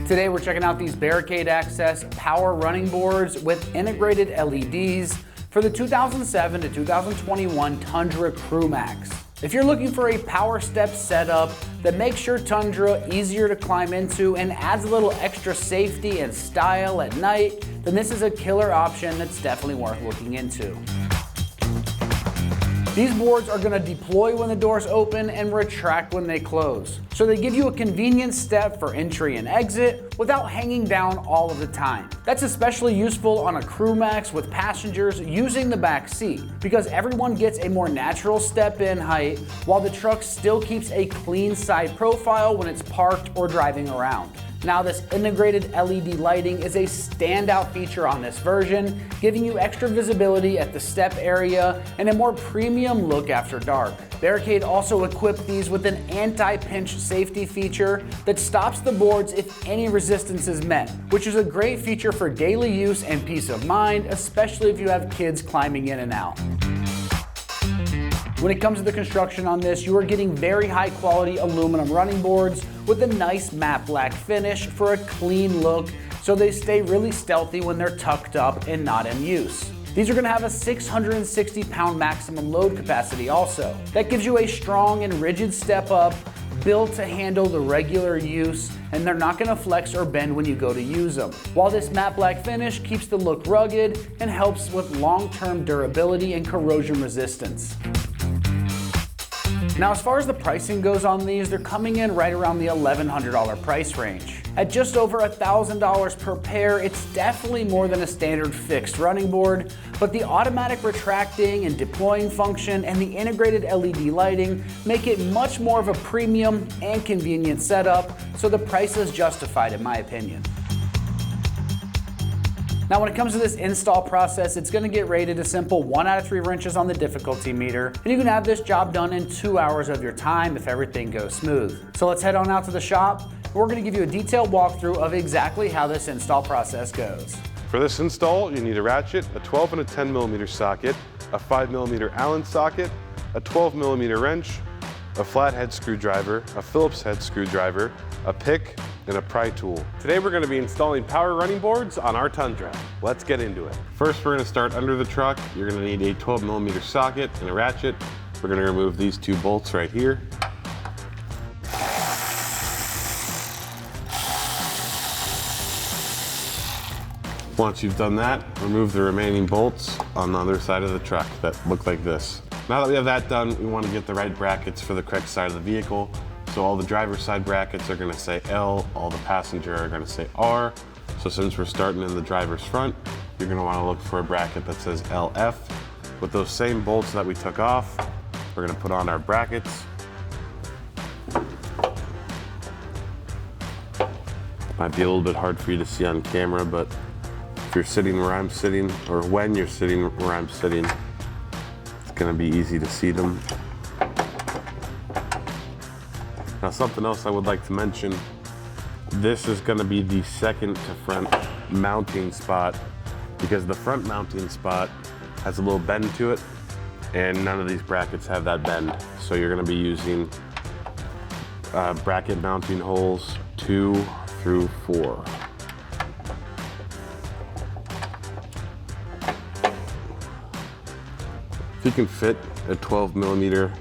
Today we're checking out these Barricade Access power running boards with integrated LEDs for the 2007 to 2021 Tundra Crew Max. If you're looking for a power step setup that makes your Tundra easier to climb into and adds a little extra safety and style at night, then this is a killer option that's definitely worth looking into. These boards are going to deploy when the doors open and retract when they close. So they give you a convenient step for entry and exit without hanging down all of the time. That's especially useful on a Crew Max with passengers using the back seat, because everyone gets a more natural step in height while the truck still keeps a clean side profile when it's parked or driving around. Now, this integrated LED lighting is a standout feature on this version, giving you extra visibility at the step area and a more premium look after dark. Barricade also equipped these with an anti-pinch safety feature that stops the boards if any resistance is met, which is a great feature for daily use and peace of mind, especially if you have kids climbing in and out. When it comes to the construction on this, you are getting very high quality aluminum running boards with a nice matte black finish for a clean look, so they stay really stealthy when they're tucked up and not in use. These are going to have a 660 pound maximum load capacity also. That gives you a strong and rigid step up, built to handle the regular use, and they're not going to flex or bend when you go to use them. While this matte black finish keeps the look rugged and helps with long-term durability and corrosion resistance. Now, as far as the pricing goes on these, they're coming in right around the $1,100 price range. At just over $1,000 per pair, it's definitely more than a standard fixed running board, but the automatic retracting and deploying function and the integrated LED lighting make it much more of a premium and convenient setup, so the price is justified in my opinion. Now, when it comes to this install process, it's going to get rated a simple 1 out of 3 wrenches on the difficulty meter, and you can have this job done in 2 hours of your time if everything goes smooth. So let's head on out to the shop. We're going to give you a detailed walkthrough of exactly how this install process goes. For this install, you need a ratchet, a 12 and a 10 millimeter socket, a 5 millimeter Allen socket, a 12 millimeter wrench, a flathead screwdriver, a Phillips head screwdriver, a pick, and a pry tool. Today we're going to be installing power running boards on our Tundra. Let's get into it. First, we're going to start under the truck. You're going to need a 12 millimeter socket and a ratchet. We're going to remove these 2 bolts right here. Once you've done that, remove the remaining bolts on the other side of the truck that look like this. Now that we have that done, we want to get the right brackets for the correct side of the vehicle. So all the driver's side brackets are going to say L, all the passenger are going to say R. So since we're starting in the driver's front, you're going to want to look for a bracket that says LF. With those same bolts that we took off, we're going to put on our brackets. Might be a little bit hard for you to see on camera, but if you're sitting where I'm sitting, or when you're sitting where I'm sitting, it's going to be easy to see them. Now, something else I would like to mention, this is going to be the second to front mounting spot, because the front mounting spot has a little bend to it, and none of these brackets have that bend. So you're going to be using bracket mounting holes 2 through 4. If you can fit a 12 millimeter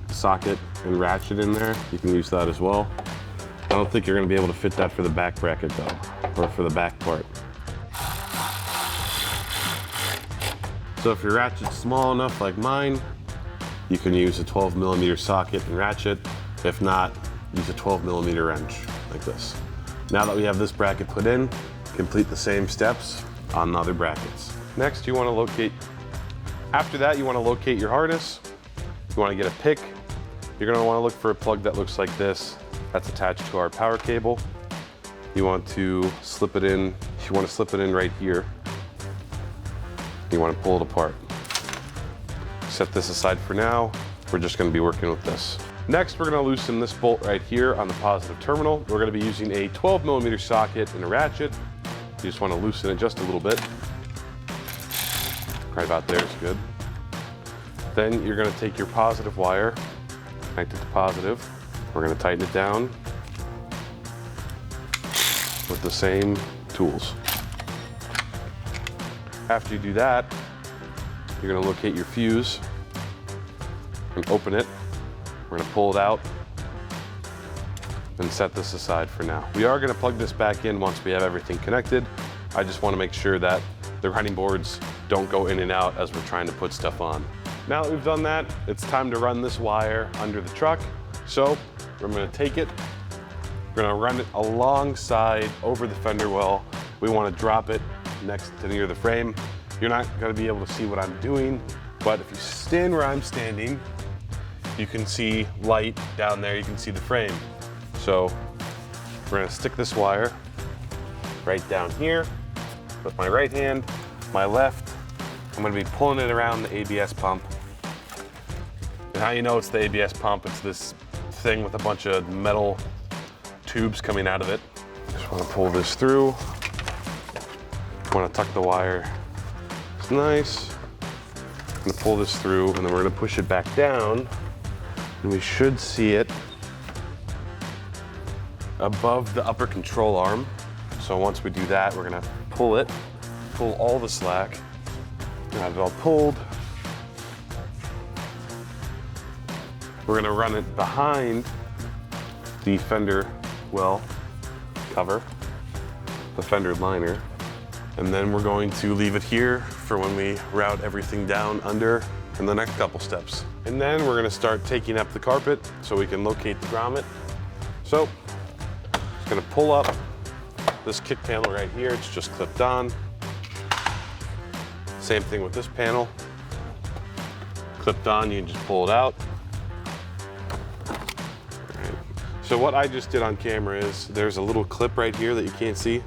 socket and ratchet in there, you can use that as well. I don't think you're going to be able to fit that for the back bracket though, or for the back part. So if your ratchet's small enough like mine, you can use a 12 millimeter socket and ratchet. If not, use a 12 millimeter wrench like this. Now that we have this bracket put in, complete the same steps on the other brackets. Next, you want to locate, after that, you want to locate your harness. You want to get a pick. You're going to want to look for a plug that looks like this. That's attached to our power cable. You want to slip it in. You want to slip it in right here. You want to pull it apart. Set this aside for now. We're just going to be working with this. Next, we're going to loosen this bolt right here on the positive terminal. We're going to be using a 12 millimeter socket and a ratchet. You just want to loosen it just a little bit. Right about there is good. Then you're going to take your positive wire, connect it to positive. We're going to tighten it down. with the same tools. After you do that, you're gonna locate your fuse and open it. We're gonna pull it out and set this aside for now. We are gonna plug this back in once we have everything connected. I just wanna make sure that the running boards don't go in and out as we're trying to put stuff on. Now that we've done that, it's time to run this wire under the truck. So I'm gonna take it, we're gonna run it alongside over the fender well. We wanna drop it next to near the frame. You're not gonna be able to see what I'm doing, but if you stand where I'm standing, you can see light down there, you can see the frame. So we're gonna stick this wire right down here with my right hand, my left. I'm gonna be pulling it around the ABS pump. And how you know it's the ABS pump, it's this thing with a bunch of metal tubes coming out of it. Just wanna pull this through. Wanna tuck the wire. It's nice. I'm gonna pull this through and then we're gonna push it back down. And we should see it above the upper control arm. So once we do that, we're gonna pull it, pull all the slack, have it all pulled. We're gonna run it behind the fender well cover, the fender liner, and then we're going to leave it here for when we route everything down under in the next couple steps. And then we're gonna start taking up the carpet so we can locate the grommet. So, just gonna pull up this kick panel right here, it's just clipped on. Same thing with this panel. Clipped on, you can just pull it out. Right. So what I just did on camera is there's a little clip right here that you can't see.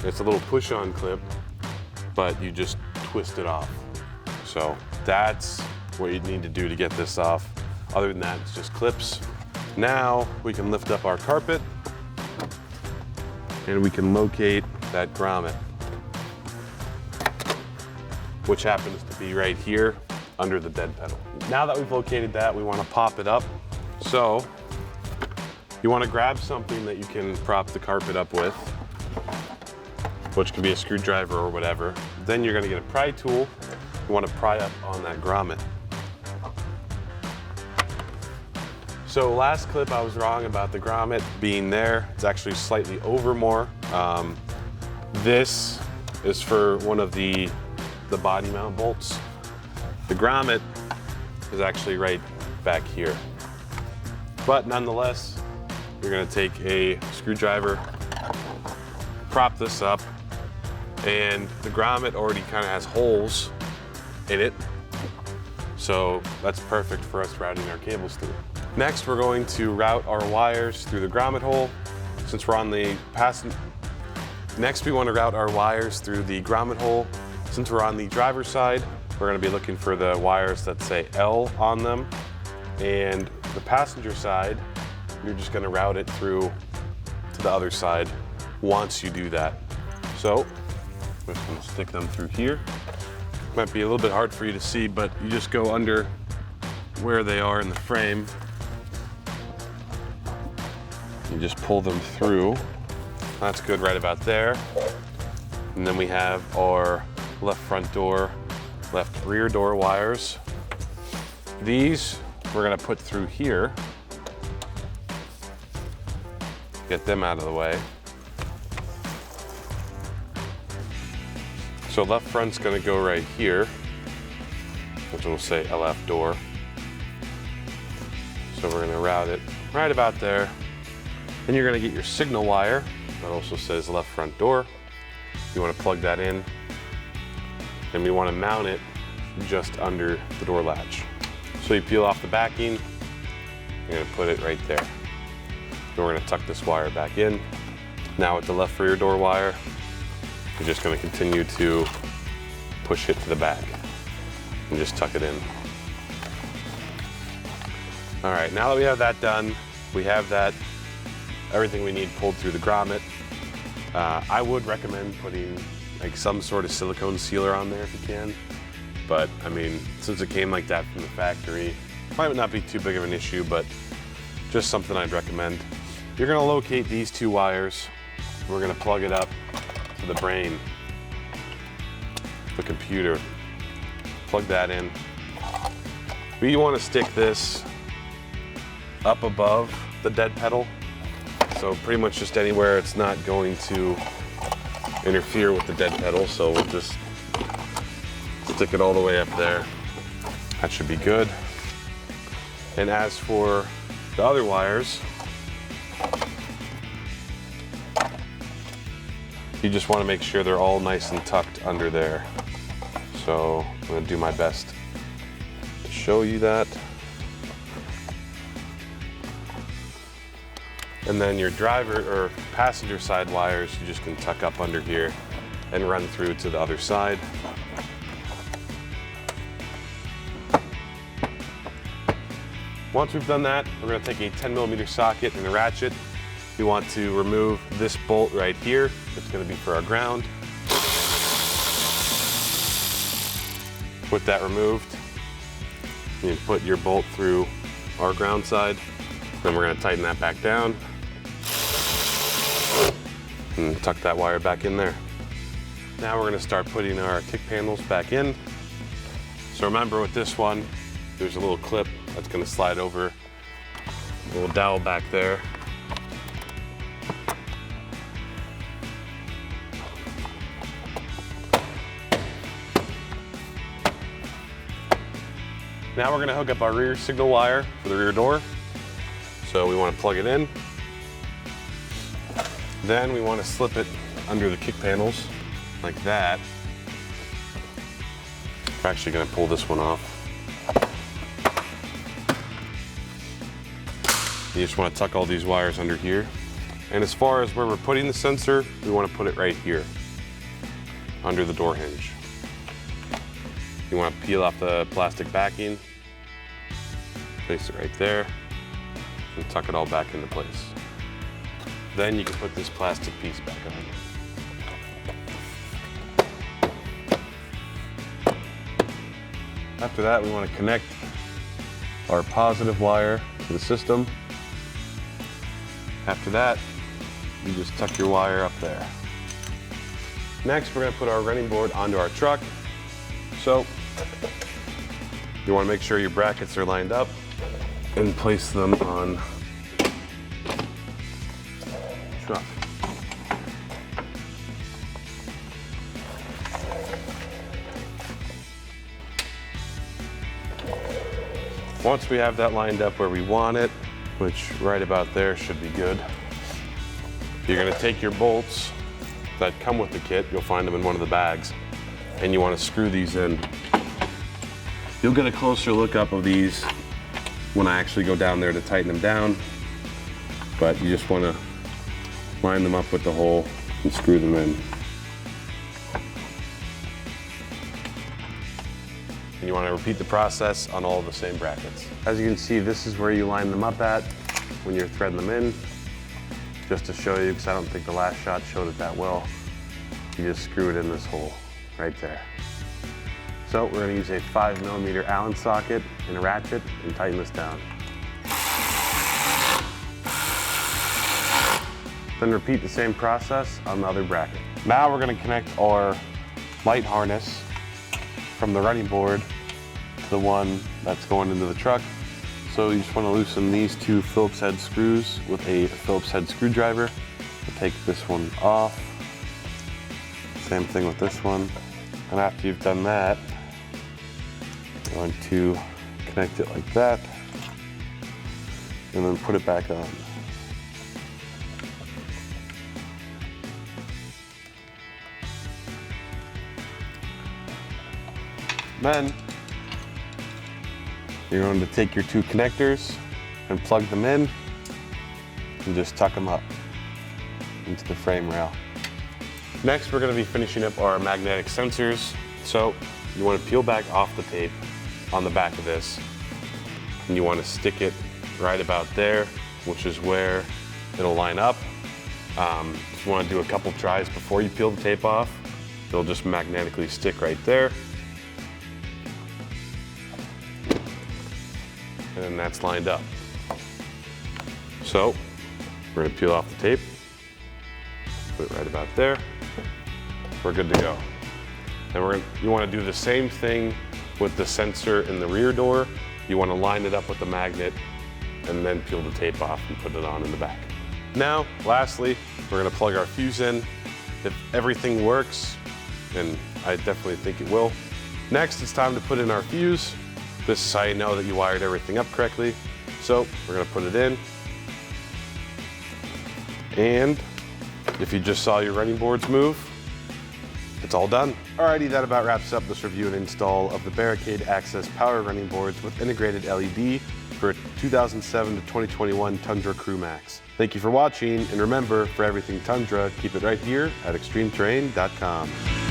It's a little push-on clip, but you just twist it off. So that's what you need to do to get this off. Other than that, it's just clips. Now we can lift up our carpet and we can locate that grommet, which happens to be right here under the dead pedal. Now that we've located that, we want to pop it up. So you want to grab something that you can prop the carpet up with, which can be a screwdriver or whatever. Then you're going to get a pry tool. You want to pry up on that grommet. So last clip I was wrong about the grommet being there. It's actually slightly over more. This is for one of the body mount bolts. The grommet is actually right back here. But nonetheless, you're gonna take a screwdriver, prop this up, and the grommet already kind of has holes in it. So that's perfect for us routing our cables through. Next, we're going to route our wires through the grommet hole. Since we're on the Next, we want to route our wires through the grommet hole. Since we're on the driver's side, we're going to be looking for the wires that say L on them. And the passenger side, you're just going to route it through to the other side once you do that. So, we're just going to stick them through here. Might be a little bit hard for you to see, but you just go under where they are in the frame. You just pull them through. That's good right about there. And then we have our left front door, left rear door wires. These we're gonna put through here. Get them out of the way. So left front's gonna go right here, which will say LF door. So we're gonna route it right about there. Then you're gonna get your signal wire that also says left front door. You wanna plug that in, and we wanna mount it just under the door latch. So you peel off the backing, you're gonna put it right there. Then we're gonna tuck this wire back in. Now with the left rear door wire, you're just gonna continue to push it to the back and just tuck it in. All right, now that we have that done, we have everything we need pulled through the grommet. I would recommend putting like some sort of silicone sealer on there if you can. But I mean, since it came like that from the factory, it might not be too big of an issue, but just something I'd recommend. You're gonna locate these two wires we're gonna plug it up to the brain, the computer. Plug that in. We want to stick this up above the dead pedal. So pretty much just anywhere it's not going to interfere with the dead pedal. So we'll just stick it all the way up there. That should be good. And as for the other wires, you just want to make sure they're all nice and tucked under there. So I'm going to do my best to show you that. And then your driver or passenger side wires, you just can tuck up under here and run through to the other side. Once we've done that, we're going to take a 10mm socket and a ratchet. We want to remove this bolt right here. It's going to be for our ground. With that removed, you put your bolt through our ground side. Then we're going to tighten that back down and tuck that wire back in there. Now we're going to start putting our kick panels back in. So remember with this one, there's a little clip that's going to slide over, a little dowel back there. Now we're going to hook up our rear signal wire for the rear door. So we want to plug it in. Then we want to slip it under the kick panels like that. We're actually going to pull this one off. You just want to tuck all these wires under here. And as far as where we're putting the sensor, we want to put it right here, under the door hinge. You want to peel off the plastic backing, place it right there, and tuck it all back into place. Then you can put this plastic piece back on. After that, we want to connect our positive wire to the system. After that, you just tuck your wire up there. Next, we're going to put our running board onto our truck. So, you want to make sure your brackets are lined up and place them on the truck. Once we have that lined up where we want it, which right about there should be good, you're going to take your bolts that come with the kit, you'll find them in one of the bags, and you want to screw these in. You'll get a closer look up of these when I actually go down there to tighten them down, but you just want to line them up with the hole and screw them in. And you want to repeat the process on all the same brackets. As you can see, this is where you line them up at when you're threading them in. Just to show you, because I don't think the last shot showed it that well, you just screw it in this hole right there. So we're going to use a 5mm Allen socket and a ratchet and tighten this down. Then repeat the same process on the other bracket. Now we're going to connect our light harness from the running board to the one that's going into the truck. So you just want to loosen these two Phillips head screws with a Phillips head screwdriver. We'll take this one off. Same thing with this one. And after you've done that, you're going to connect it like that and then put it back on. Then you're going to take your two connectors and plug them in and just tuck them up into the frame rail. Next, we're going to be finishing up our magnetic sensors. So you want to peel back off the tape on the back of this, and you want to stick it right about there, which is where it'll line up. If you want to do a couple tries before you peel the tape off, it'll just magnetically stick right there. And then that's lined up. So we're going to peel off the tape, put it right about there. We're good to go. And you want to do the same thing with the sensor in the rear door. You want to line it up with the magnet and then peel the tape off and put it on in the back. Now, lastly, we're going to plug our fuse in. If everything works, and I definitely think it will. Next, it's time to put in our fuse. This is how you know that you wired everything up correctly. So we're going to put it in. And if you just saw your running boards move, it's all done. Alrighty, that about wraps up this review and install of the Barricade Access Power Running Boards with integrated LED for 2007 to 2021 Tundra Crew Max. Thank you for watching, and remember, for everything Tundra, keep it right here at ExtremeTerrain.com.